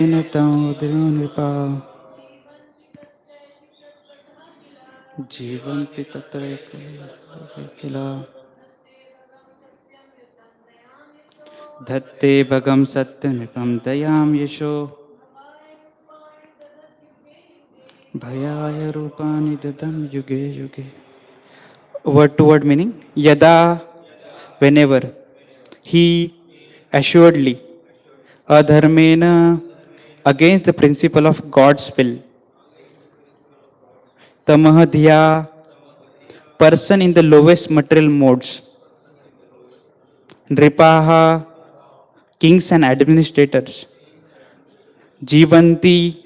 tamo-dhiyo nṛpā jīvanti tatraiṣa kila dhatte bhagaṁ satyam dayāṁ yaśo bhavāya rūpāṇi yuge yuge. Word to word meaning: yadā, whenever; he, assuredly; adharmeṇa, against the principle of God's will; tamo-dhiyo, person in the lowest material modes; nṛpāḥ, kings and administrators; jīvanti,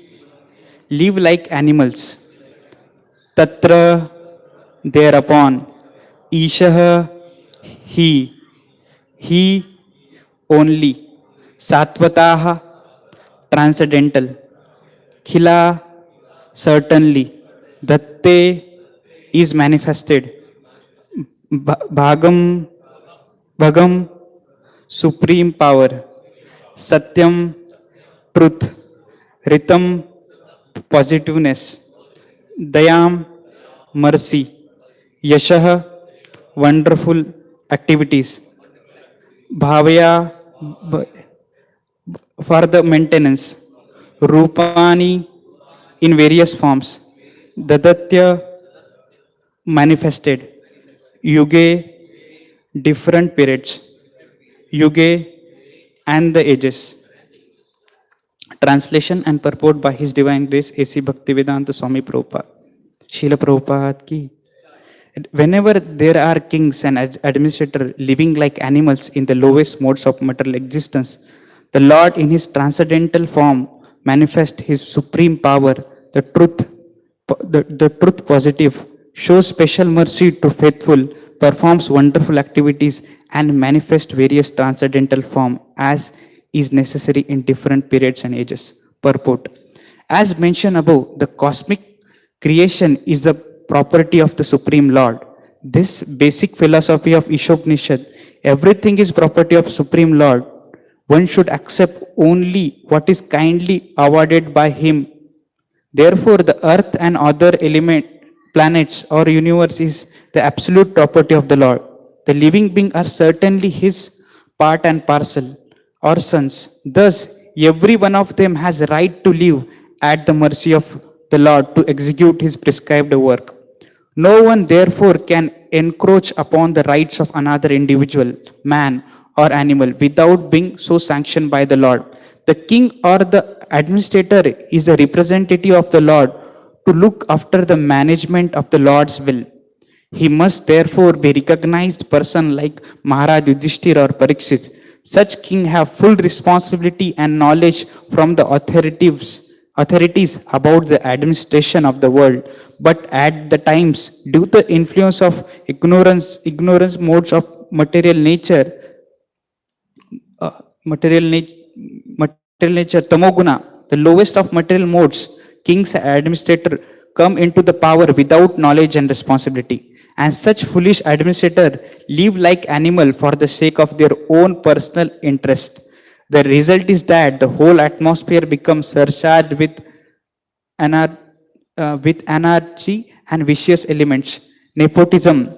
live like animals; tatra, thereupon; eṣaḥ, he only; sattvataḥ, transcendental; kila, certainly; dhatte, is manifested; bhagam, supreme power; satyam, truth; ṛtam, positiveness; dayāṁ, mercy; yaśaḥ, wonderful activities; bhavāya, for the maintenance; rūpāṇi, in various forms; dadhat, manifested; yuge, different periods; yuge, and the ages. Translation and purport by His Divine Grace A.C. Bhaktivedanta Swami Prabhupada. Srila Prabhupada ki. Whenever there are kings and administrators living like animals in the lowest modes of material existence, the Lord in His transcendental form manifests His supreme power, the truth positive, shows special mercy to faithful, performs wonderful activities, and manifests various transcendental form as is necessary in different periods and ages. Purport. As mentioned above, the cosmic creation is the property of the Supreme Lord. This basic philosophy of Ishopanishad, everything is property of Supreme Lord. One should accept only what is kindly awarded by Him. Therefore, the earth and other planets or universe is the absolute property of the Lord. The living beings are certainly His part and parcel or sons. Thus, every one of them has a right to live at the mercy of the Lord to execute His prescribed work. No one, therefore, can encroach upon the rights of another individual, man or animal, without being so sanctioned by the Lord. The king or the administrator is a representative of the Lord to look after the management of the Lord's will. He must therefore be recognized person like Maharaj Yudhishthir or Parikshit. Such king have full responsibility and knowledge from the authorities about the administration of the world, but at the times, due to the influence of ignorance modes of material nature, tamoguna, the lowest of material modes, kings and administrator come into the power without knowledge and responsibility. And such foolish administrators live like animal for the sake of their own personal interest. The result is that the whole atmosphere becomes surcharged with anarchy and vicious elements, nepotism,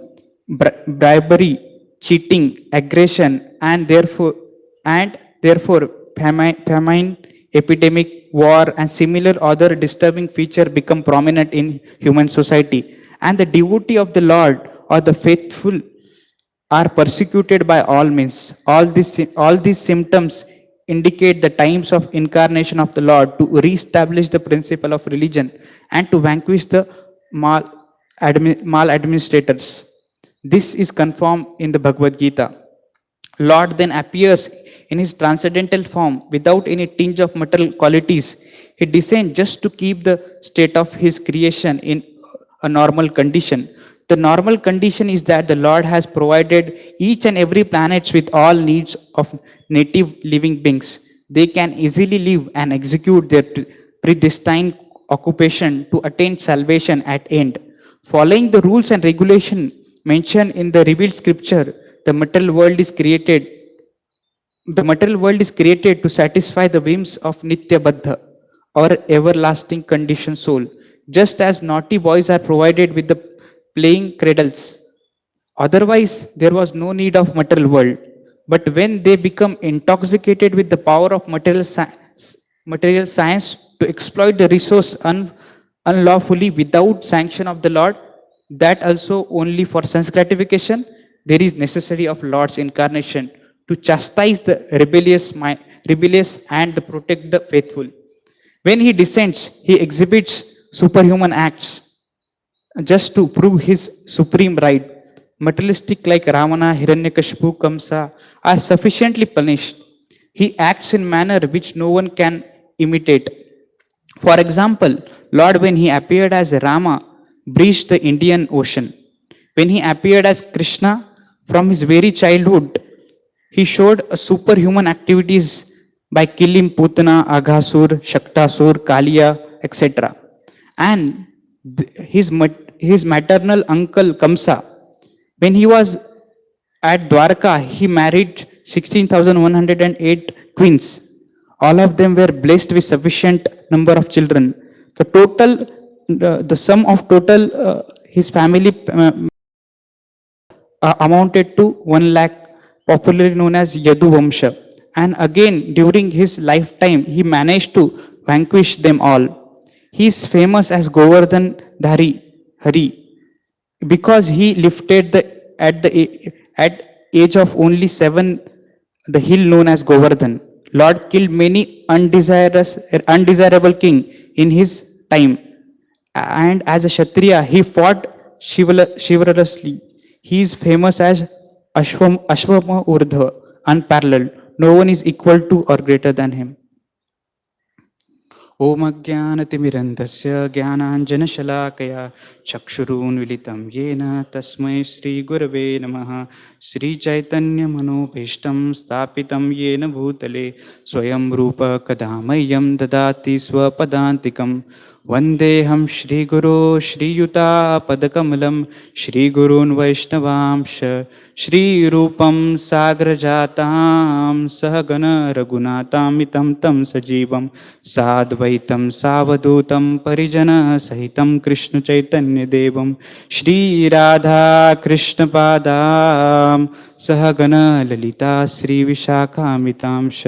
bribery, cheating, aggression, and therefore famine, epidemic, war, and similar other disturbing features become prominent in human society. And the devotee of the Lord or the faithful are persecuted by all means. All these symptoms indicate the times of incarnation of the Lord to re-establish the principle of religion and to vanquish the maladministrators. This is confirmed in the Bhagavad Gita. Lord then appears in His transcendental form without any tinge of material qualities. He descends just to keep the state of His creation in a normal condition. The normal condition is that the Lord has provided each and every planet with all needs of native living beings. They can easily live and execute their predestined occupation to attain salvation at end. Following the rules and regulation mentioned in the revealed scripture, the material world is created The material world is created to satisfy the whims of Nitya Baddha or everlasting conditioned soul, just as naughty boys are provided with the playing cradles. Otherwise, there was no need of material world. But when they become intoxicated with the power of material science to exploit the resource unlawfully without sanction of the Lord, that also only for sense gratification, there is necessary of Lord's incarnation to chastise the rebellious and to protect the faithful. When he descends, he exhibits superhuman acts just to prove his supreme right. Materialistic like Ravana, Hiranyakashipu, Kamsa are sufficiently punished. He acts in manner which no one can imitate. For example, Lord, when he appeared as Rama, breached the Indian Ocean. When he appeared as Krishna, from his very childhood, he showed a superhuman activities by killing Putana, Aghasur, Shaktasur, Kaliya, etc. And his maternal uncle Kamsa, when he was at Dwarka, he married 16,108 queens. All of them were blessed with sufficient number of children. The sum of total his family amounted to 1 lakh, popularly known as Yadu Vamsha. And again, during his lifetime, he managed to vanquish them all. He is famous as Govardhan Dhari Hari because he lifted at age of only 7 the hill known as Govardhan. Lord killed many undesirable king in his time, and as a Kshatriya, he fought chivalrously. He is famous as Ashwama Urdhva, unparalleled. No one is equal to or greater than him. ॐ अज्ञानतिमिरन्धस्य ज्ञानाञ्जनशलाकया चक्षुरुन्मीलितं येन तस्मै श्रीगुरवे नमः। श्रीचैतन्यमनोभीष्टं स्थापितं येन भूतले स्वयं रूप कदा मह्यं ददाति स्वपदान्तिकं। वन्देऽहं श्रीगुरो श्रीयुतापदकमलं श्रीगुरून् वैष्णवांश श्रीरूपं साग्रजातां सहगण रघुनाथामितं तं सजीवं साद्वैतं सावधूतं परिजनसहितं कृष्णचैतन्यदेवं श्रीराधाकृष्णपादां सहगण ललिता श्रीविशाखामितांश।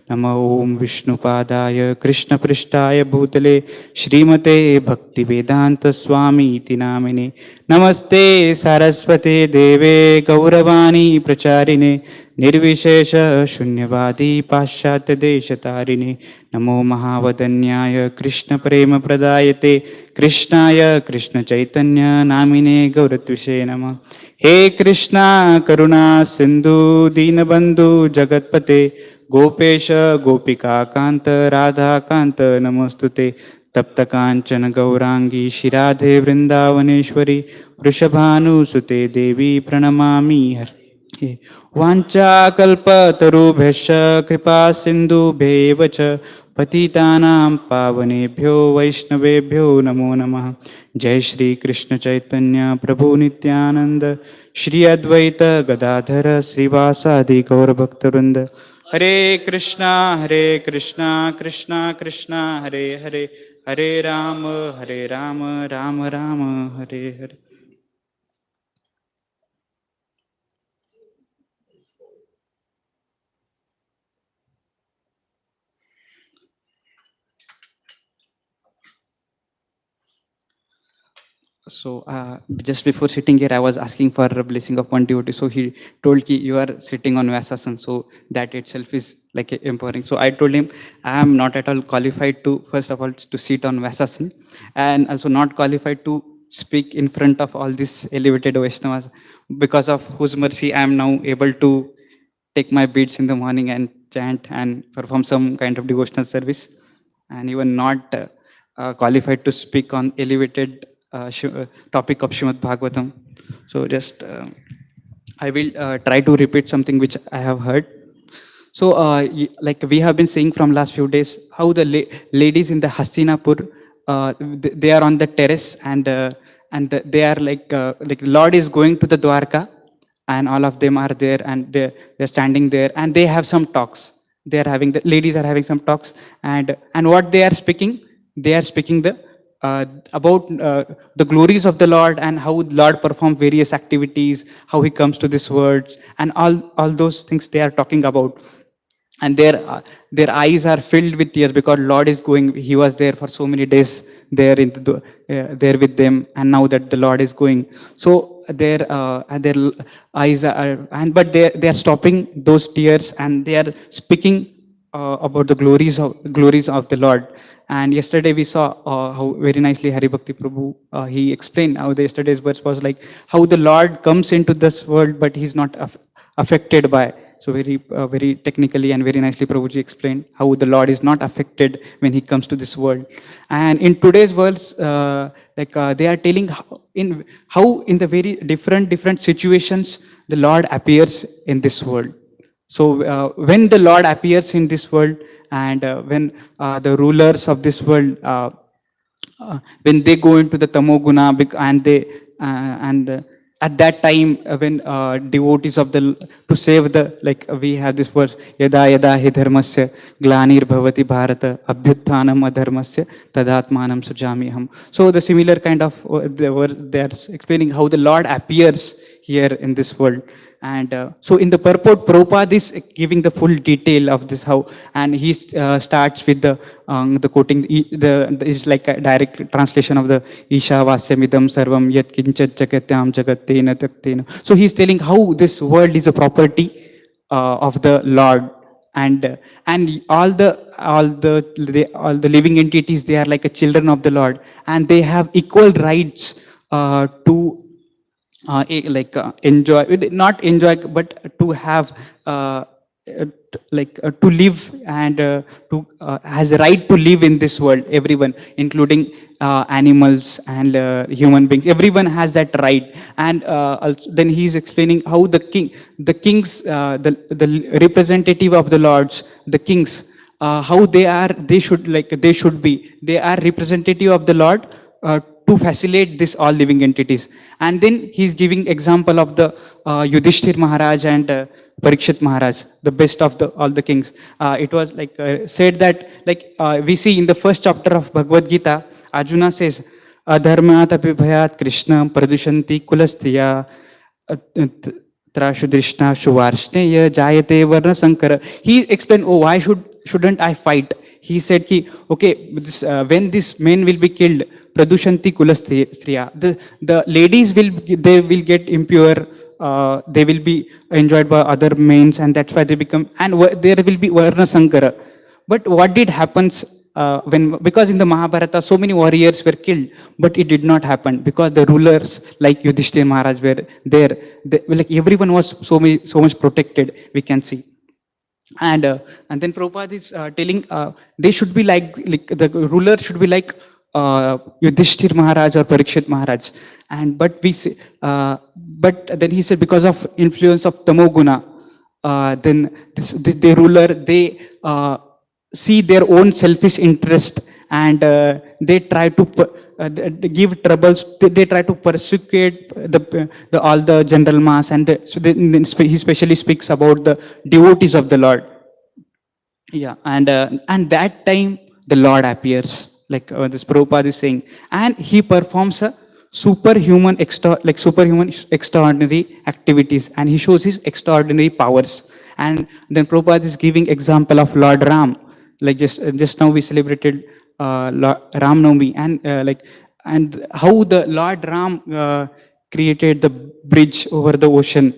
नमो ॐ विष्णुपादाय कृष्णपृष्ठाय भूतले श्रीमते भक्तिवेदान्तस्वामीति नामिने। नमस्ते सारस्वते देवे गौरवाणी प्रचारिणे निर्विशेष शून्यवादी पाश्चात्यदेशतारिणे। नमो महावदन्याय कृष्णप्रेमप्रदायते कृष्णाय कृष्णचैतन्य नामिने गौरत्विषे नमः। हे कृष्णा करुणा सिन्धु दीनबन्धु जगत्पते गोपेश गोपिकान्त राधाकान्त नमोस्तुते। तप्त कांचन गौरांगी शिराधे वृंदावनेश्वरी वृषभानुसुते देवी प्रणमामि हरे। वाञ्छाकल्पतरुभ्यश्च कृपा सिन्धुभ्येव च पतितानां पावनेभ्यो वैष्णवेभ्यो नमो नमः। जय श्री कृष्ण चैतन्य प्रभु नित्यानंद श्री अद्वैत गदाधर श्रीवासादि गौरभक्तवृंद। हरे कृष्णा कृष्णा कृष्णा हरे हरे, हरे Ram Ram Ram Hare Hare. So just before sitting here, I was asking for a blessing of one devotee. So he told ki you are sitting on Vyasasana. So that itself is like empowering. So I told him I am not at all qualified to, first of all, to sit on Vyasasana, and also not qualified to speak in front of all these elevated Vaishnavas, because of whose mercy I am now able to take my beads in the morning and chant and perform some kind of devotional service, and even not qualified to speak on elevated topic of Srimad Bhagavatam. So just I will try to repeat something which I have heard. So like we have been seeing from last few days how the ladies in the Hastinapur, they are on the terrace, and they are like Lord is going to the Dwarka, and all of them are there, and they're standing there, and they have some talks. They are having, the ladies are having some talks, and what they are speaking, they are speaking about the glories of the Lord, and how the Lord performs various activities, how he comes to this world, and all those things they are talking about. And their eyes are filled with tears, because Lord is going. He was there for so many days there there with them, and now that the Lord is going, so their eyes are, and but they are stopping those tears, and they are speaking about the glories of the Lord. And yesterday we saw how very nicely Hari Bhakti Prabhu he explained how the yesterday's verse was like how the Lord comes into this world, but he's not affected by. So very technically and very nicely Prabhuji explained how the Lord is not affected when he comes to this world. And in today's world, they are telling how in the very different situations the Lord appears in this world. So when the Lord appears in this world, and when the rulers of this world, when they go into the tamoguna, and they and at that time, when devotees of the, to save the, like we have this verse, yadā hi dharmasya glanir bhavati bharata abhyutthanam adharmasya tadatmanam sujamiham. So the similar kind of they are explaining how the Lord appears here in this world. And so in the purport, Prabhupada is giving the full detail of this, how, and he starts with the quoting, is like a direct translation of the Isha Vasyamidam Sarvam Yat Kinchat Jagatyam Jagattena Taktena. So he's telling how this world is a property of the Lord, and all the living entities, they are like a children of the Lord, and they have equal rights to enjoy, not enjoy, but to have to live, and to has a right to live in this world. Everyone, including animals and human beings, everyone has that right. And also, then he is explaining how the kings, the representative of the lords, the kings, how they should be. They are representative of the Lord to facilitate this all living entities. And then he's giving example of the Yudhishthir Maharaj and Parikshit Maharaj, the best of all the kings. It was said that, we see in the first chapter of Bhagavad Gita, Arjuna says, adharmeṇa tapi bhayat Krishna pradushanti kulasthiya trashudrishna shuvarshneya jayate varna sankara. He explained, oh, why shouldn't I fight? He said, okay, when these men will be killed, pradushanti kulasthiya, the ladies will get impure, they will be enjoyed by other men, and that's why they become, and there will be varna sankara. But what did happens because in the Mahabharata so many warriors were killed, but it did not happen because the rulers like Yudhishthir Maharaj were there. Everyone was so much protected, we can see. And then Prabhupada is telling they should be like the ruler should be like Yudhishthir Maharaj or Parikshit Maharaj. And but but then he said, because of influence of tamoguna, then the ruler, they see their own selfish interest, and they try to give troubles. They try to persecute all the general mass, and he especially speaks about the devotees of the Lord. Yeah, and that time the Lord appears, this Prabhupada is saying, and he performs a superhuman extraordinary activities, and he shows his extraordinary powers. And then Prabhupada is giving example of Lord Ram. Just now we celebrated Ram Navami, and how the Lord Ram created the bridge over the ocean.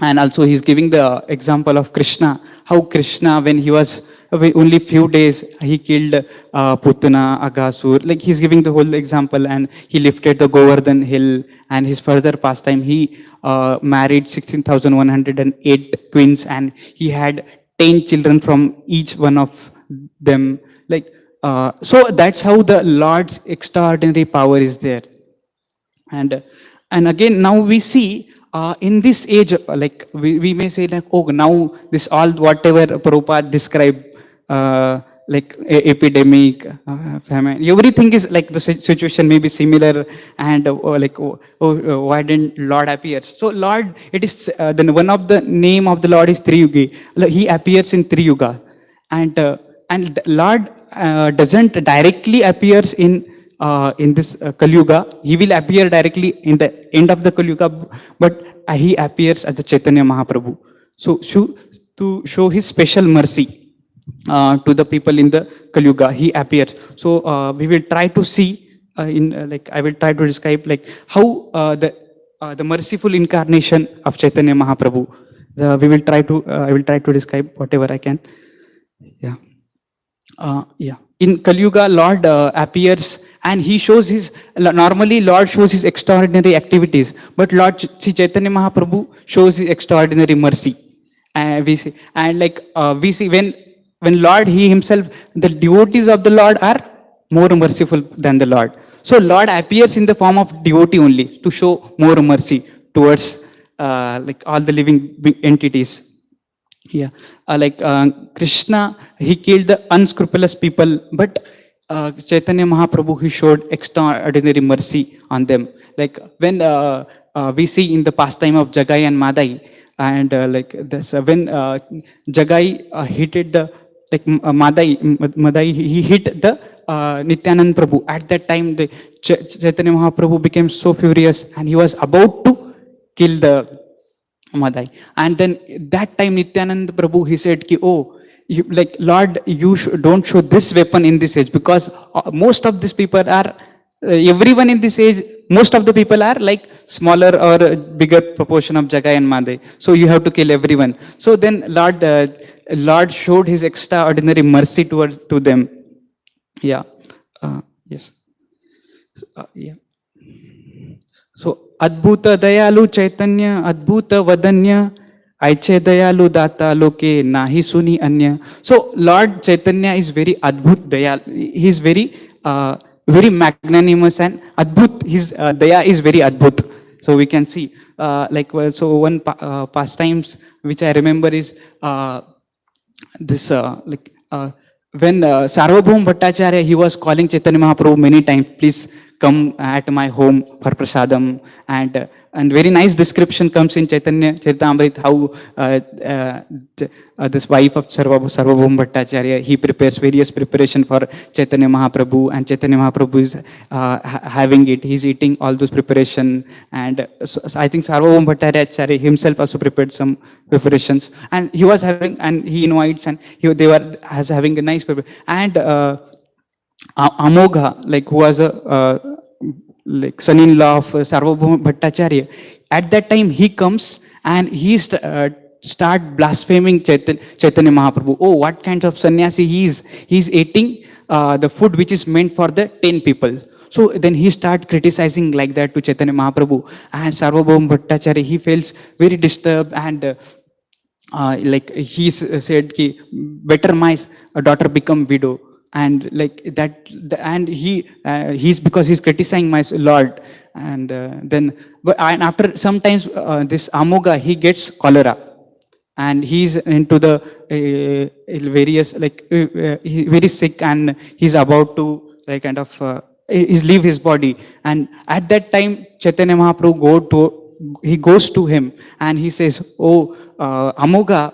And also he's giving the example of Krishna, how Krishna, when he was only few days, he killed Putana, Aghasur. He's giving the whole example, and he lifted the Govardhan hill. And his further pastime, he married 16,108 queens, and he had 10 children from each one of them. So that's how the Lord's extraordinary power is there. And again, now we see in this age, we may say oh, now this all whatever Prabhupada described, epidemic, famine, everything is like the situation may be similar, and why didn't Lord appear? So Lord, it is then one of the name of the Lord is Triyuge. He appears in Triyuga, and the Lord doesn't directly appears in this Kali Yuga. He will appear directly in the end of the Kali Yuga, but he appears as a Chaitanya Mahaprabhu. So to show his special mercy to the people in the Kali Yuga, he appears. So we will try to see I will try to describe how the merciful incarnation of Chaitanya Mahaprabhu. We will try to I will try to describe whatever I can. Yeah. In Kali Yuga, Lord appears and he shows normally Lord shows his extraordinary activities, but Lord Sri Chaitanya Mahaprabhu shows his extraordinary mercy. We see, and we see when Lord, he himself, the devotees of the Lord are more merciful than the Lord. So Lord appears in the form of devotee only to show more mercy towards all the living entities. Yeah, Krishna, he killed the unscrupulous people, but Chaitanya Mahaprabhu, he showed extraordinary mercy on them. Like when we see in the pastime of Jagai and Madai, and when Jagai hit the Madai, he hit the Nityanand Prabhu. At that time, the Chaitanya Mahaprabhu became so furious, and he was about to kill the Madai. And then that time Nityanand Prabhu, he said, oh, Lord, you don't show this weapon in this age, because most of these people are, everyone in this age, most of the people are like smaller or bigger proportion of Jagai and Madai. So you have to kill everyone. So then Lord showed his extraordinary mercy to them. Yeah. Yes. Yeah. So Adbhuta Dayalu Chaitanya, Adbhuta Vadanya, Aiche Dayalu Data Loke Nahi Suni Anya. So Lord Chaitanya is very Adbhut Dayal. He is very very magnanimous, and Adbhut, his Daya is very Adbhut. So we can see so one pastimes which I remember is this when Sarvabhaum Bhattacharya, he was calling Chaitanya Mahaprabhu many times, please come at my home for prasadam, and very nice description comes in Chaitanya Charitamrita how this wife of Sarvabhaum Bhattacharya, he prepares various preparation for Chaitanya Mahaprabhu, and Chaitanya Mahaprabhu is having it, he's eating all those preparation, and so I think Sarvabhaum Bhattacharya himself also prepared some preparations, and he was having, and he invites, and they were having a nice preparation, and Amogha, who was a son-in-law of Sarvabhauma Bhattacharya, at that time he comes and he start blaspheming Chaitanya Mahaprabhu. Oh, what kind of sannyasi he is? He's eating the food which is meant for the 10 people. So then he start criticizing like that to Chaitanya Mahaprabhu, and Sarvabhauma Bhattacharya, he feels very disturbed, and he said ki better my daughter become widow, and and he's because he's criticizing my Lord, and then and after sometimes this Amogha, he gets cholera, and he's into the various he's very sick, and he's about to he's leave his body, and at that time Chaitanya Mahaprabhu goes to him, and he says, oh Amogha,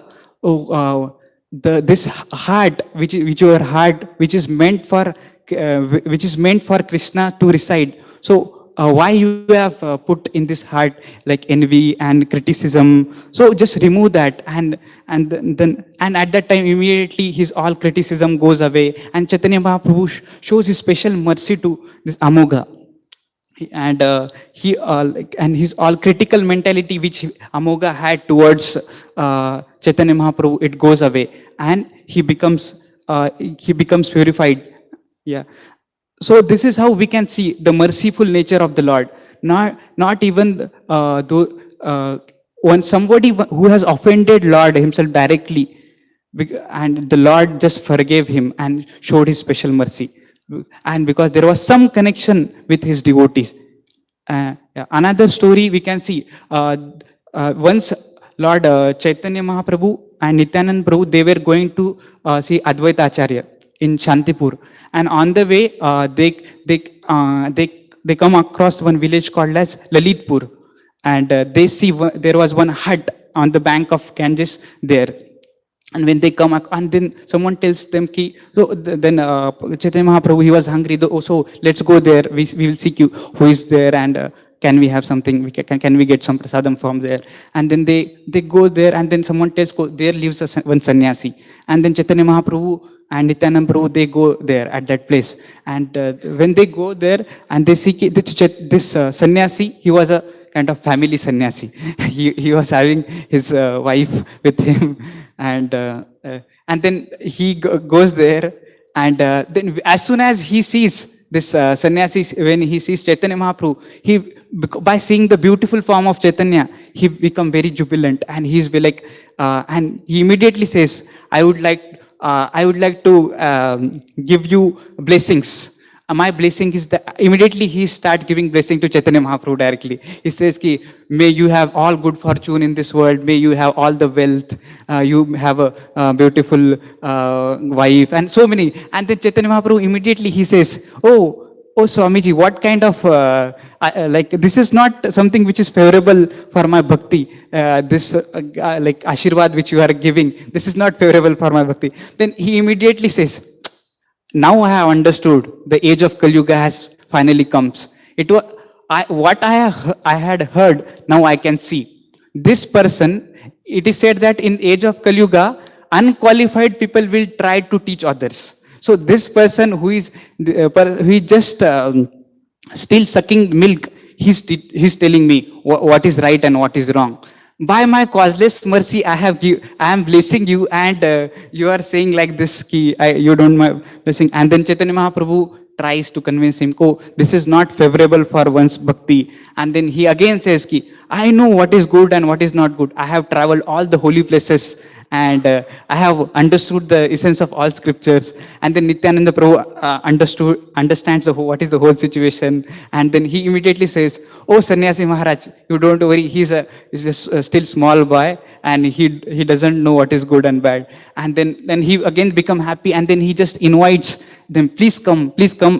this heart which your heart which is meant for Krishna to reside, so why you have put in this heart envy and criticism, so just remove that, and at that time immediately his all criticism goes away, and Chaitanya Mahaprabhu shows his special mercy to this Amogha, and and his all critical mentality which Amogha had towards Chaitanya Mahaprabhu, it goes away, and he becomes purified. Yeah. So this is how we can see the merciful nature of the Lord. Not even when somebody who has offended Lord himself directly, and the Lord just forgave him and showed his special mercy, and because there was some connection with his devotees. Another story we can see, once Lord Chaitanya Mahaprabhu and Nityanand Prabhu, they were going to see Advaita Acharya. in Shantipur. And on the way, they come across one village called as Lalitpur. And they see there was one hut on the bank of Ganges there. And when they come, and then someone tells them, ki, so then Chaitanya Mahaprabhu, he was hungry, so let's go there, we will seek you, who is there, and can we have something, can we get some prasadam from there? And then they go there, and then someone tells, there lives one sannyasi. And then Chaitanya Mahaprabhu and Nityananda Prabhu, they go there at that place. And when they go there, and they see this sannyasi, he was a kind of family sannyasi. he was having his wife with him. And then he goes there, and then as soon as he sees this sannyasi, when he sees Chaitanya Mahaprabhu, by seeing the beautiful form of Chaitanya, he become very jubilant, and he's be like, and he immediately says, I would like to give you blessings. My blessing is that immediately he starts giving blessing to Chaitanya Mahaprabhu directly. He says, ki, may you have all good fortune in this world, may you have all the wealth, you have a beautiful wife, and so many. And then Chaitanya Mahaprabhu immediately he says, oh Swamiji, what kind of, like, this is not something which is favorable for my bhakti. This like Ashirwad which you are giving, this is not favorable for my bhakti. Then he immediately says, now I have understood the age of Kali Yuga has finally comes. It was what I had heard, now I can see. This person, it is said that in age of Kali Yuga, unqualified people will try to teach others. So this person who is just still sucking milk, he's telling me what is right and what is wrong. By my causeless mercy, I am blessing you, and you are saying like this, ki, you don't my blessing. And then Chaitanya Mahaprabhu tries to convince him, this is not favorable for one's bhakti. And then he again says, ki, I know what is good and what is not good. I have traveled all the holy places, and I have understood the essence of all scriptures. And then Nityananda Prabhu understands what is the whole situation. And then he immediately says, oh Sannyasi Maharaj, you don't worry, he's a still small boy, and he doesn't know what is good and bad. And then he again become happy, and then he just invites them, please come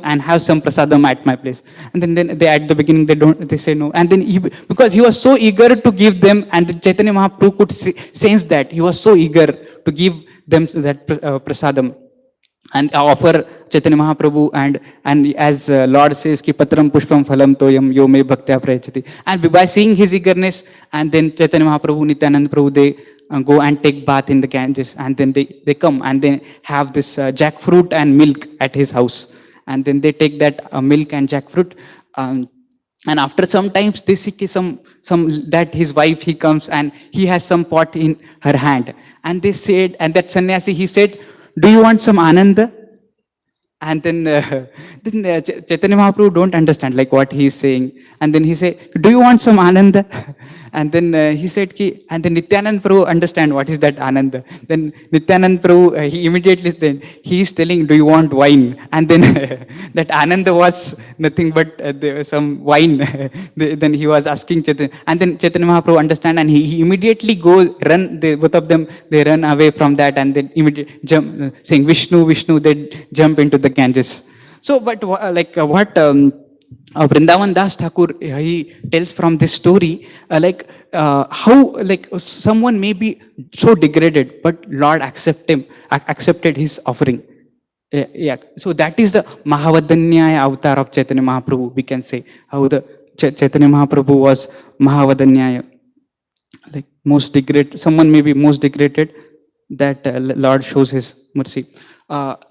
and have some prasadam at my place. And then they at the beginning they say no. And then because he was so eager to give them, and the Chaitanya Mahaprabhu could sense that he was so eager to give them that prasadam and offer Chaitanya Mahaprabhu, and as Lord says, ki patram pushpam phalam toyam yo me bhaktya prayachati. And by seeing his eagerness, and then Chaitanya Mahaprabhu, Nityananda Prabhu, they go and take bath in the Ganges, and then they come and they have this jackfruit and milk at his house. And then they take that milk and jackfruit, and after some times they see some that his wife, he comes and he has some pot in her hand, and they said, and that sannyasi, he said, do you want some ananda? And then Chaitanya Mahaprabhu don't understand like what he is saying. And then he said, do you want some ananda? And then he said, and then Nityananda Prabhu understand what is that ananda. Then Nityananda Prabhu, he immediately then he is telling, do you want wine? And then that ananda was nothing but some wine. Then he was asking Chaitanya, and then Chaitanya Mahaprabhu understand, and he immediately run. Both of them, they run away from that, and then immediately jump, saying Vishnu, Vishnu. They jump into the Ganges. So, but what Vrindavan Das Thakur, he tells from this story, how someone may be so degraded, but Lord accepted his offering. So that is the Mahavadanyaya avatar of Chaitanya Mahaprabhu. We can say how the Chaitanya Mahaprabhu was Mahavadanyaya, like most degraded. Someone may be most degraded, that Lord shows his mercy.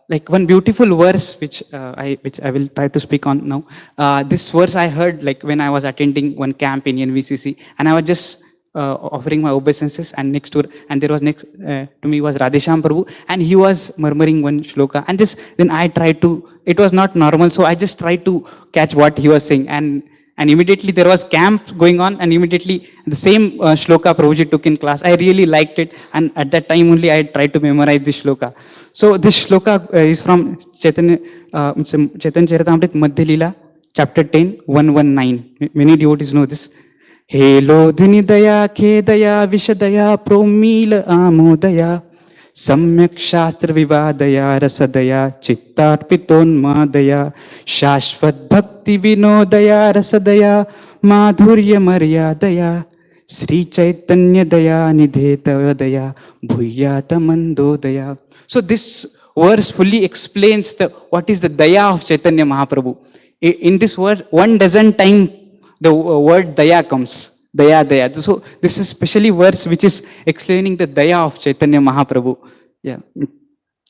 Like one beautiful verse which I will try to speak on now. This verse I heard like when I was attending one camp in NVCC, and I was just offering my obeisances, and there was next to me was Radhesham Prabhu, and he was murmuring one shloka, and then I tried to, it was not normal, so I just tried to catch what he was saying, and immediately there was camp going on, and immediately the same shloka Prabhuji took in class. I really liked it, and at that time only I tried to memorize this shloka. So this shloka is from Chaitanya Charitamrita Madhya Leela, chapter 10, 119. Many devotees know this. He lodhini daya, ke daya, vishadaya, promila amodaya, Samyak Shastra Vivadaya Rasadaya Chittarpitonmadaya Shashvat Bhakti Vinodaya Rasadaya Madhurya Maryadaya Sri Chaitanya Daya Nidhetavadaya Bhuyata Mandodaya. So this verse fully explains what is the daya of Chaitanya Mahaprabhu. In this word, one dozen time the word daya comes. Daya, daya. So this is specially verse which is explaining the daya of Chaitanya Mahaprabhu. Yeah.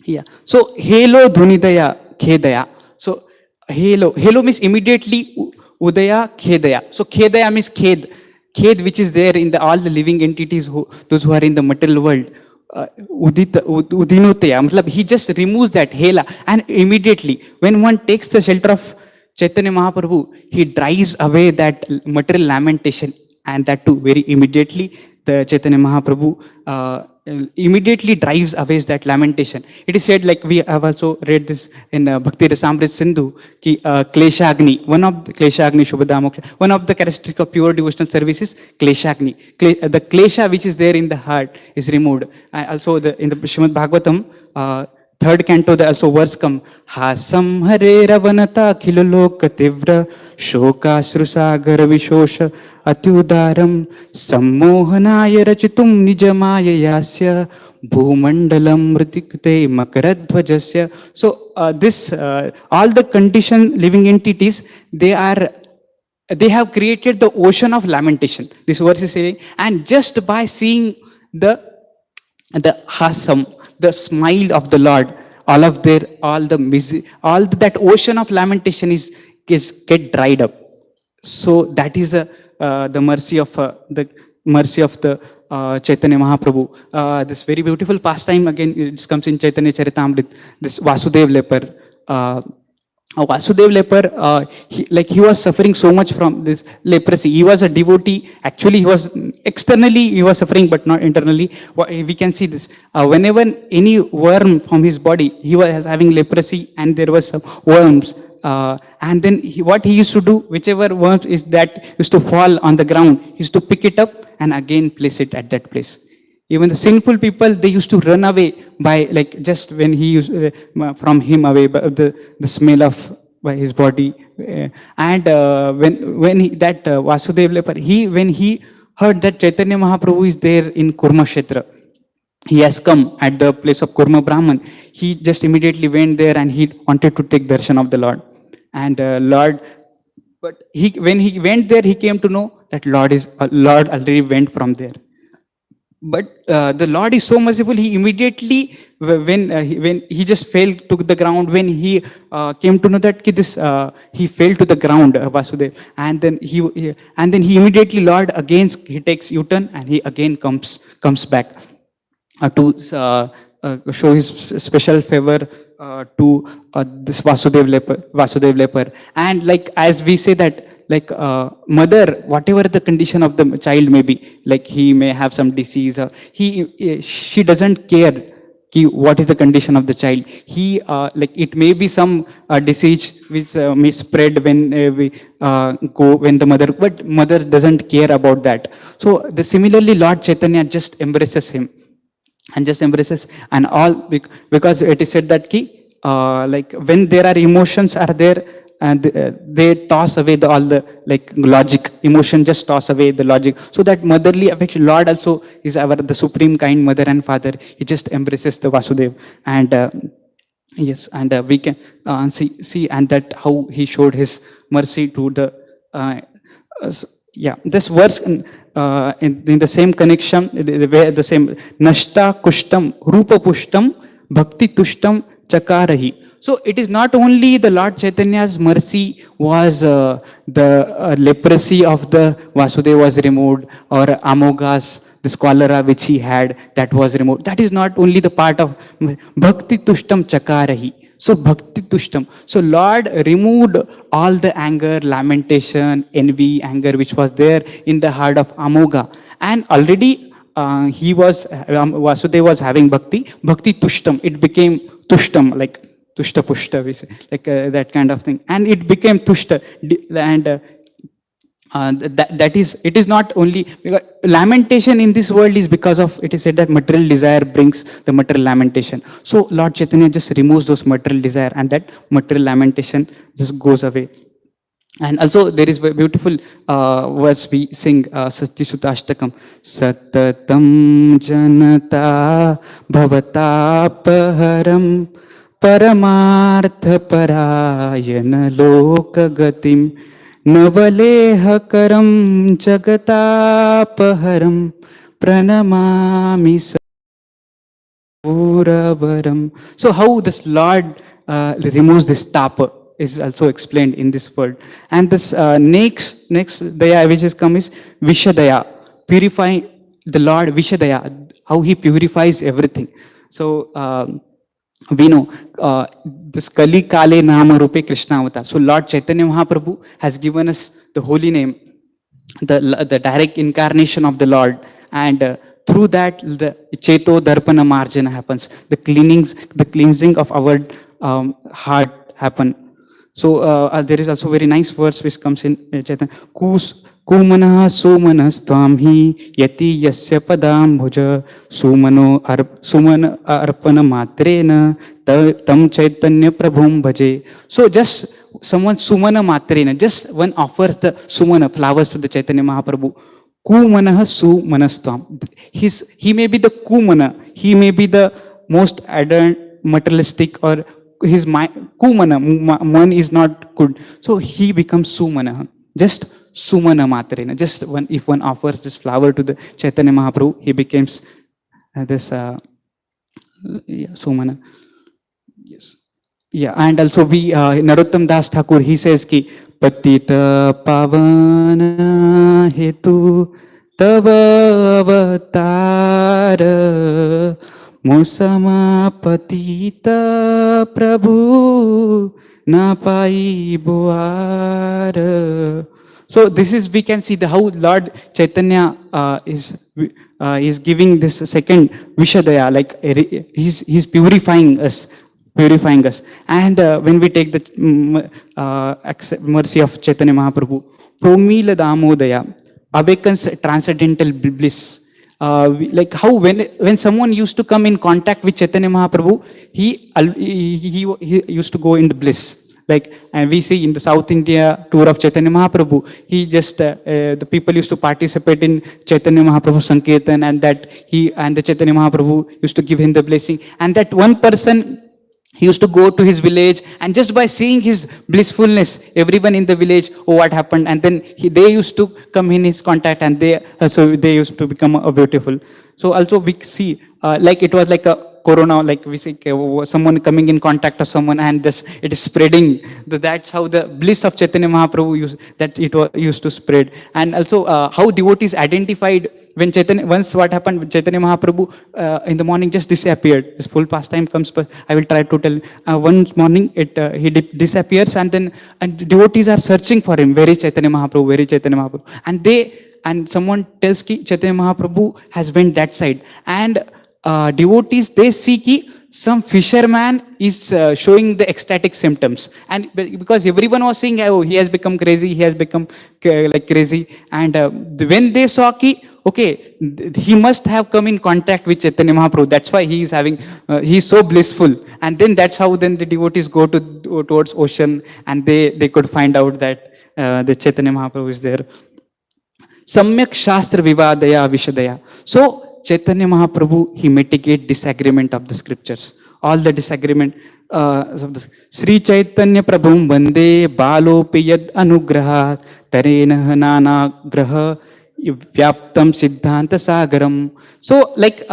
Yeah. So halo dhunidaya khedaya. So halo means immediately udaya khedaya. So khedaya means khed which is there in all the living entities, those who are in the material world. Udinotaya, he just removes that hela, and immediately when one takes the shelter of Chaitanya Mahaprabhu, he drives away that material lamentation, and that too very immediately. The Chaitanya Mahaprabhu immediately drives away that lamentation. It is said, like we have also read this in Bhakti Rasamrit Sindhu, ki Kleshagni, one of the Kleshagni Shubhadamoksha, one of the characteristics of pure devotional service is Kleshagni. The Klesha which is there in the heart is removed. Also in the Srimad Bhagavatam, third canto, there also verse come, Hasam Hare Ravanata Khilaloka Tivra Shoka Srusagar Vishosha Atyudaram Sammohanaya Rachitum Nijamaya Yasya Bhumandalam Mritikte Makaradvajasya. So this all the conditioned living entities, they have created the ocean of lamentation. This verse is saying, and just by seeing the hasam, the smile of the Lord, all that ocean of lamentation is get dried up. So that is the mercy of the Chaitanya Mahaprabhu. This very beautiful pastime, again, it comes in Chaitanya Charitamrita. This Vasudev leper. Vasudev leper, he was suffering so much from this leprosy. He was a devotee. Actually, he was suffering, but not internally. We can see this. Whenever any worm from his body, he was having leprosy, and there was some worms. And then what he used to do, whichever worms is that used to fall on the ground, he used to pick it up and again place it at that place. Even the sinful people, they used to run away by, like, just when he used from him away by the smell of by his body. And when Vasudev leper, when he heard that Chaitanya Mahaprabhu is there in Kurma Kshetra, he has come at the place of Kurma Brahman, he just immediately went there and he wanted to take darshan of the Lord. And but when he went there, he came to know that Lord already went from there. But the Lord is so merciful. He immediately, when he just fell to the ground, when he came to know that he fell to the ground, Vasudev, and then he immediately, Lord again, he takes U-turn and he again comes back to show his special favor to this Vasudev leper. And like, as we say that, like mother, whatever the condition of the child may be, like he may have some disease, or she doesn't care what is the condition of the child. Like it may be some disease which may spread when when the mother, but mother doesn't care about that. So similarly, Lord Chaitanya just embraces him, and all, because it is said that like when there are emotions are there, and they toss away all the like logic. Emotion just toss away the logic. So that motherly affection, Lord also is the supreme kind mother and father. He just embraces the Vasudev, and yes, and we can see and that how he showed his mercy to the this verse in the same connection, the same nashta kushtam rupa pushtam bhakti tushtam chakarahi. So it is not only the Lord Chaitanya's mercy was the leprosy of the Vasudev was removed, or Amoghas, this cholera which he had, that was removed. That is not only the part of bhakti tushtam chakarahi. So bhakti tushtam. So Lord removed all the anger, lamentation, envy, anger which was there in the heart of Amogha. And already Vasudeva was having bhakti tushtam. It became tushtam, like tushta pushta, we say, like that kind of thing. And it became tushta. And that is, it is not only because lamentation in this world is because of, it is said that material desire brings the material lamentation. So Lord Chaitanya just removes those material desire, and that material lamentation just goes away. And also there is a beautiful verse we sing, Sattisutashtakam. Satatam janata bhavatapaharam paramartha parayana lokagatim navaleha jagatapaharam pranamami Puravaram. So how this Lord removes this tapa is also explained in this word. And this next daya which has come is Vishadaya, purifying the Lord. Vishadaya, how he purifies everything. So we know this Kali Kale Nama Rupe Krishna Avatar. So Lord Chaitanya Mahaprabhu has given us the holy name, the direct incarnation of the Lord, and through that the cheto darpana marjana happens, the cleansing of our heart happen. So there is also very nice verse which comes in Chaitanya. Kumana sumanas tvam yati yasya padam bhuja sumana arpana matrena tam chaitanya prabhum bhaje. So just someone sumana matrena, just one offers the sumana flowers to the Chaitanya Mahaprabhu. Kumanah sumanastvam. He may be the kumana, he may be the most adorned, materialistic, or his kumana, one is not good. So he becomes sumana. Just sumana matrena. Just one, if one offers this flower to the Chaitanya Mahaprabhu, he becomes this sumana. Yes. Yeah, and also we Narottam Das Thakur, he says ki patita pavana hetu tava avatara musama patita prabhu na pai boara. So this is, we can see the how Lord Chaitanya is giving this second Vishadaya, like he's purifying us. And when we take the mercy of Chaitanya Mahaprabhu, Promila Damodaya awakens transcendental bliss. Like how when someone used to come in contact with Chaitanya Mahaprabhu, he used to go in the bliss. Like, and we see in the South India tour of Chaitanya Mahaprabhu, he just the people used to participate in Chaitanya Mahaprabhu Sankirtan, and that he and the Chaitanya Mahaprabhu used to give him the blessing, and that one person, he used to go to his village, and just by seeing his blissfulness, everyone in the village, oh, what happened? And then they used to come in his contact, and they used to become beautiful. So also we see, like it was like a corona, like we see someone coming in contact of someone, and this, it is spreading. That's how the bliss of Chaitanya Mahaprabhu used to spread. And also how devotees identified when Chaitanya, once what happened with Chaitanya Mahaprabhu in the morning just disappeared. His full pastime comes, but I will try to tell. One morning he disappears, and then devotees are searching for him. Where is Chaitanya Mahaprabhu? Where is Chaitanya Mahaprabhu? And someone tells ki Chaitanya Mahaprabhu has went that side. And devotees, they see ki some fisherman is showing the ecstatic symptoms, and because everyone was saying, oh, he has become crazy, like crazy, and when they saw ki, okay, he must have come in contact with Chaitanya Mahaprabhu, that's why he is having, he is so blissful, and then that's how then the devotees go towards ocean, and they could find out that the Chaitanya Mahaprabhu is there. Samyak Shastra Vivadaya Vishadaya. So Chaitanya Mahaprabhu, he mitigate disagreement of the scriptures. All the disagreement of the Sri Chaitanya Prabhum Vande Balopi Yad Anugraha Tarena Nana Graha Vyaptam Siddhanta Sagaram. So like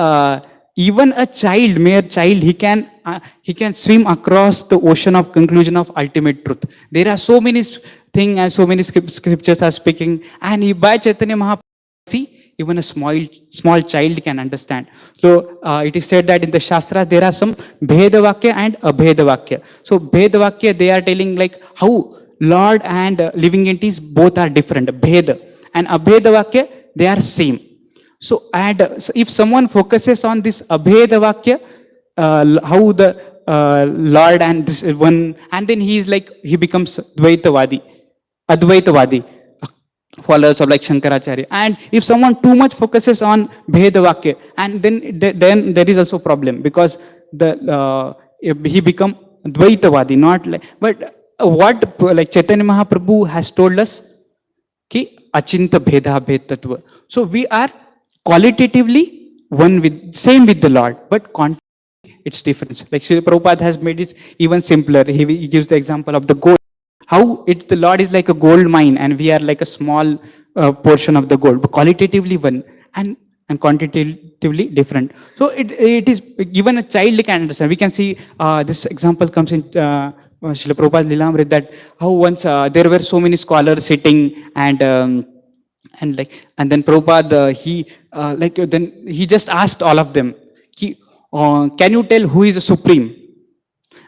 even a child, mere child, he can swim across the ocean of conclusion of ultimate truth. There are so many things, and so many scriptures are speaking, and by Chaitanya Mahaprabhu, see, even a small child can understand. So it is said that in the Shastras there are some Bhedavakya and Abhedavakya. So Bhedavakya, they are telling like how Lord and living entities both are different, Bheda. And Abhedavakya, they are same. So, and so if someone focuses on this Abhedavakya, how the Lord and this one, and then he is like, he becomes Advaitavadi. followers of like Shankaracharya. And if someone too much focuses on Bheda Vakya, and then there is also problem, because he become Dvaitavadi, not like, but what like Chaitanya Mahaprabhu has told us, ki achinta bheda bhed tattva. So we are qualitatively one with, same with the Lord, but it's different. Like Srila Prabhupada has made it even simpler. He gives the example of the gold. How the Lord is like a gold mine and we are like a small portion of the gold, but qualitatively one and quantitatively different. So it is given a child can understand. We can see this example comes in Srila Prabhupada Lilamrit, that how once there were so many scholars sitting and then Prabhupada then he just asked all of them, can you tell who is the supreme?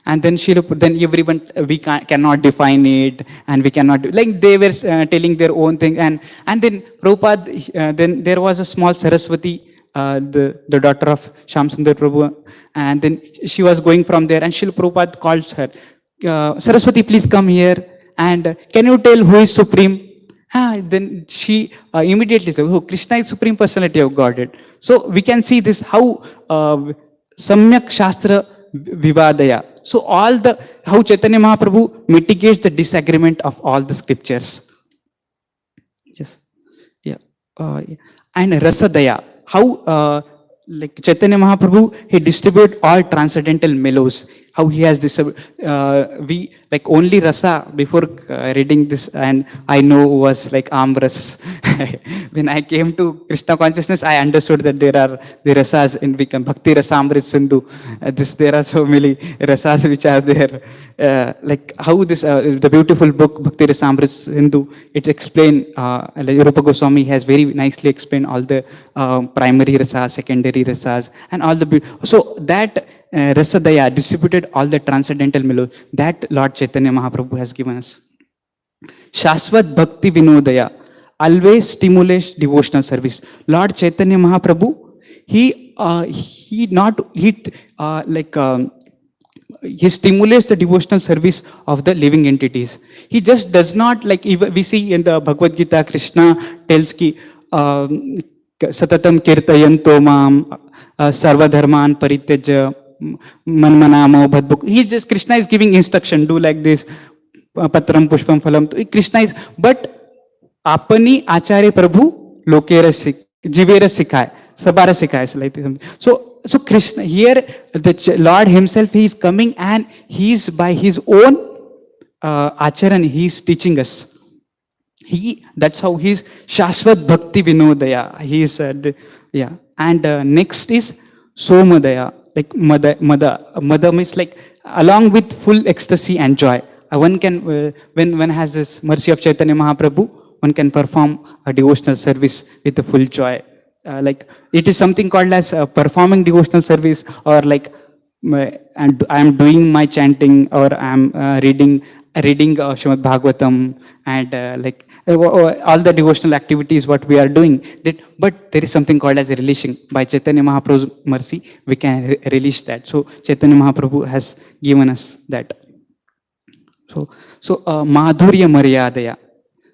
And then then everyone, we cannot define it, and we cannot do, like they were telling their own thing, and then Prabhupada, then there was a small Saraswati, the daughter of Shyam Sundar Prabhu, and then she was going from there, and Srila Prabhupada calls her, Saraswati, please come here, and can you tell who is supreme? Then she immediately said, oh, Krishna is supreme personality of Godhead. So we can see this, how Samyak Shastra Vivadaya. So how Chaitanya Mahaprabhu mitigates the disagreement of all the scriptures. Yes. Yeah. And Rasadaya. How like Chaitanya Mahaprabhu, he distributes all transcendental mellows. How he has we like only rasa before reading this, and I know was like amras. When I came to Krishna consciousness, I understood that there are the rasas in Vikam Bhakti Rasamrit Sindhu. There are so many rasas which are there. Like how this the beautiful book Bhakti Rasamrit Sindhu, it explained, like Rupa Goswami has very nicely explained all the primary rasas, secondary rasas, and all the so that Rasadaya distributed all the transcendental mellows that Lord Chaitanya Mahaprabhu has given us. Shasvat Bhakti Vinodaya always stimulates devotional service. Lord Chaitanya Mahaprabhu, he stimulates the devotional service of the living entities. He just does not, like we see in the Bhagavad Gita, Krishna tells ki satatam kirtayanto mam sarvadharman parityajya manmanamo bhadbuk. Krishna is giving instruction, do like this, patram pushpam phalam. Krishna is, but apani acharya prabhu lokera jivera sikhay, sabara sikhay. So Krishna here, the Lord himself, he is coming and he is by his own acharan, he is teaching us. That's how he is Shashvat Bhakti Vinodaya. He is yeah. And next is Somadaya, like Mada means like along with full ecstasy and joy. One can when one has this mercy of Chaitanya Mahaprabhu, one can perform a devotional service with the full joy. Like it is something called as performing devotional service, or like and I am doing my chanting, or I am reading Srimad Bhagavatam, and like all the devotional activities what we are doing. But there is something called as a releasing. By Chaitanya Mahaprabhu's mercy, we can release that. So Chaitanya Mahaprabhu has given us that. So Madhurya Maryadaya.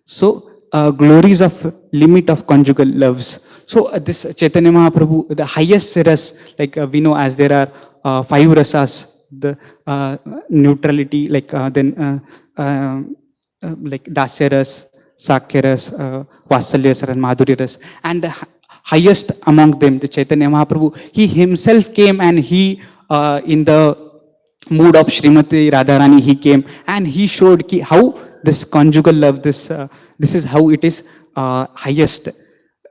So glories of limit of conjugal loves. So this Chaitanya Mahaprabhu, the highest ras, like we know as there are 5 rasas, the neutrality, like then like Dasyaras, Sakyaras, Vasalyaras, and Madhuryaras. And the highest among them, the Chaitanya Mahaprabhu, he himself came, and he in the mood of Srimati Radharani, he came and he showed how this conjugal love, this is how it is highest.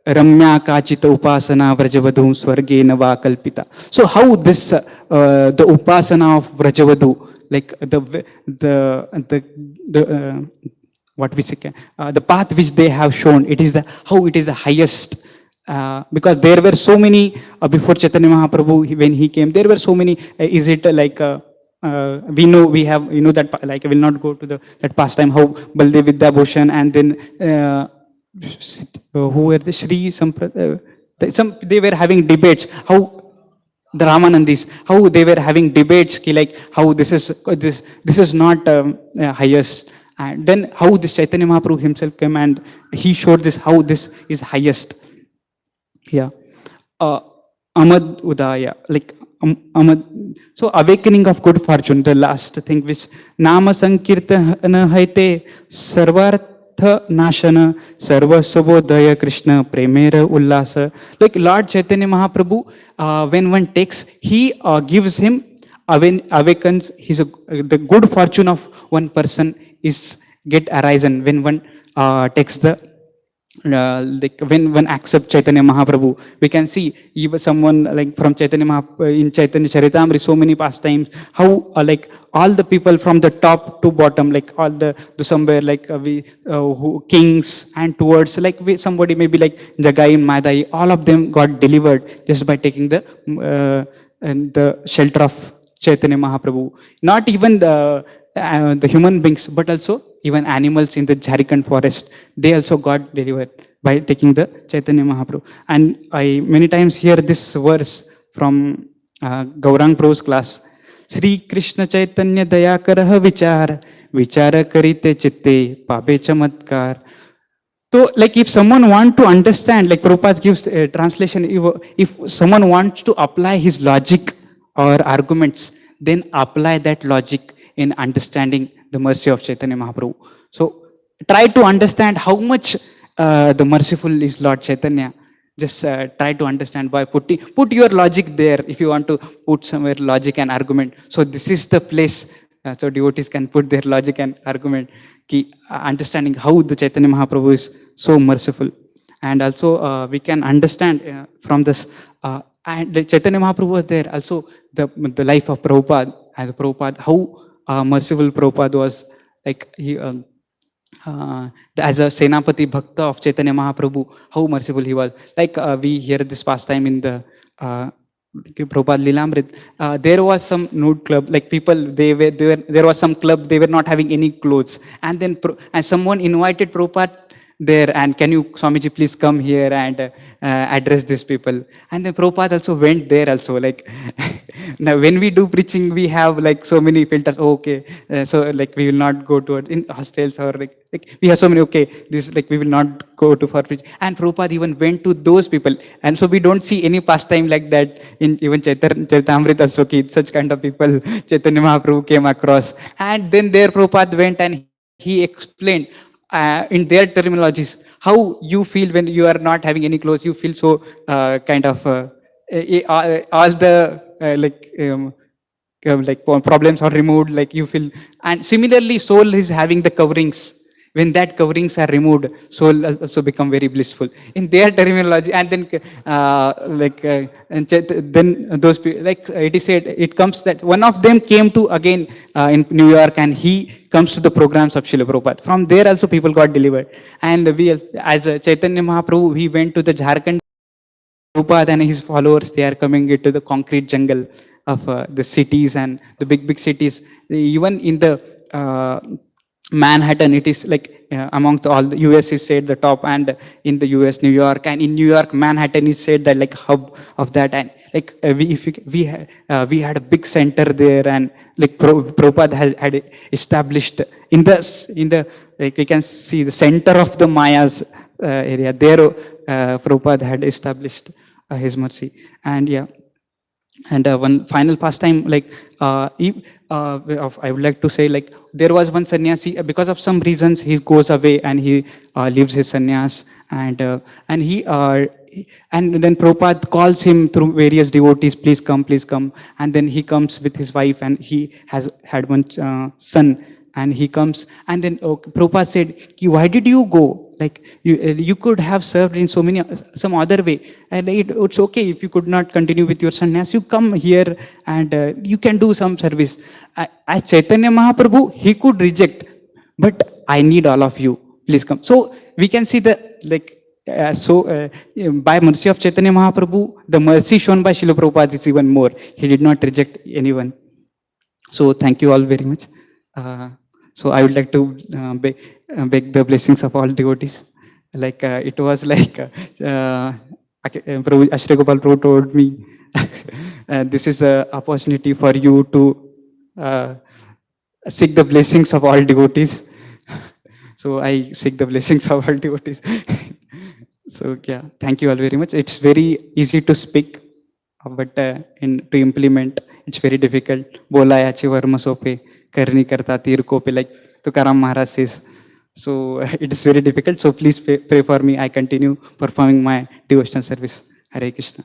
Ramya Kachita Upasana Vrajavadhu Swarge Nava Kalpita. So how this the Upasana of Vrajavadhu, like the what we say, the path which they have shown, it is how it is the highest. Because there were so many before Chaitanya Mahaprabhu, when he came, there were so many. Is it like we know that, like I will not go to that pastime, how Baldev Vidyabhushan, and then who were the Sri they were having debates, how the Ramanandis, how they were having debates, like how this is not highest, And then how this Chaitanya Mahaprabhu himself came and he showed this, how this is highest. Yeah. Uh, Amad Udaya, like Amad. So awakening of good fortune, the last thing which Nama Sankirtana Haite Sarvartha Nashana Sarva Subodhaya Krishna Premera Ullasa. Like Lord Chaitanya Mahaprabhu, when one takes, he gives him, awakens the good fortune of one person is get arisen when one takes the like when one accepts Chaitanya Mahaprabhu. We can see even someone like from Chaitanya Mahaprabhu in Chaitanya Charitamrita, so many pastimes, how like all the people from the top to bottom, like all the somewhere like who kings and towards like somebody maybe like Jagai and Madai, all of them got delivered just by taking the shelter of Chaitanya Mahaprabhu. Not even the human beings, but also even animals in the Jharkhand forest, they also got delivered by taking the Chaitanya Mahaprabhu. And I many times hear this verse from Gaurang Prabhu's class. Sri Krishna Chaitanya Dayakaraha Vichar, Vichara Karite Chitte, Pabe Chamatkar. So, like if someone wants to understand, like Prabhupada gives a translation, if someone wants to apply his logic or arguments, then apply that logic in understanding the mercy of Chaitanya Mahaprabhu. So try to understand how much the merciful is Lord Chaitanya. Just try to understand by put your logic there if you want to put somewhere logic and argument. So this is the place so devotees can put their logic and argument, understanding how the Chaitanya Mahaprabhu is so merciful. And also we can understand from this, and the Chaitanya Mahaprabhu was there, also the life of Prabhupada, and Prabhupada, how merciful Prabhupada was, like he as a Senapati Bhakta of Chaitanya Mahaprabhu, how merciful he was. Like we hear this pastime in the Prabhupada Lilamrit. There was some nude club, like people, there was some club, they were not having any clothes. And then and someone invited Prabhupada there, and can you, Swamiji, please come here and address these people. And then Prabhupada also went there also, like now when we do preaching, we have like so many filters. Oh, okay, so like we will not go to in hostels, or like we have so many, okay, this like we will not go to for preaching. And Prabhupada even went to those people. And so we don't see any pastime like that in even Charitamrita also, such kind of people Chaitanya Mahaprabhu came across. And then there Prabhupada went and he explained in their terminologies, how you feel when you are not having any clothes. You feel so kind of all the like problems are removed, like you feel. And similarly, soul is having the coverings. When that coverings are removed, soul also become very blissful in their terminology. And then then those people, like it is said, it comes that one of them came to again in New York, and he comes to the programs of Srila Prabhupada. From there also people got delivered. And we, as Chaitanya Mahaprabhu, he went to the Jharkhand. Prabhupada and his followers, they are coming into the concrete jungle of the cities and the big cities. Even in the Manhattan, it is like amongst all the US is said the top, and in the US, New York, and in New York, Manhattan is said that like hub of that. And like we had a big center there, and like Prabhupada had established in the like we can see the center of the Mayas area there. Prabhupada had established his mercy. And yeah. And one final pastime, like I would like to say, like there was one sannyasi, because of some reasons he goes away and he leaves his sannyas, and then Prabhupada calls him through various devotees, please come, please come. And then he comes with his wife, and he has had one son, and he comes. And then Prabhupada said, why did you go? Like you could have served in some other way, and it's okay if you could not continue with your sannyas. You come here and you can do some service. As Chaitanya Mahaprabhu, he could reject, but I need all of you. Please come. So we can see the like. By mercy of Chaitanya Mahaprabhu, the mercy shown by Srila Prabhupada is even more. He did not reject anyone. So thank you all very much. So I would like to beg the blessings of all devotees. Like it was like Ashray Gopal Prabhu told me, this is an opportunity for you to seek the blessings of all devotees. So I seek the blessings of all devotees. So yeah, thank you all very much. It's very easy to speak, but to implement, it's very difficult. Bola yache varma sope, karni karta tir kope, like Tukaram Maharaj says. So it is very difficult. So please pray for me. I continue performing my devotional service. Hare Krishna.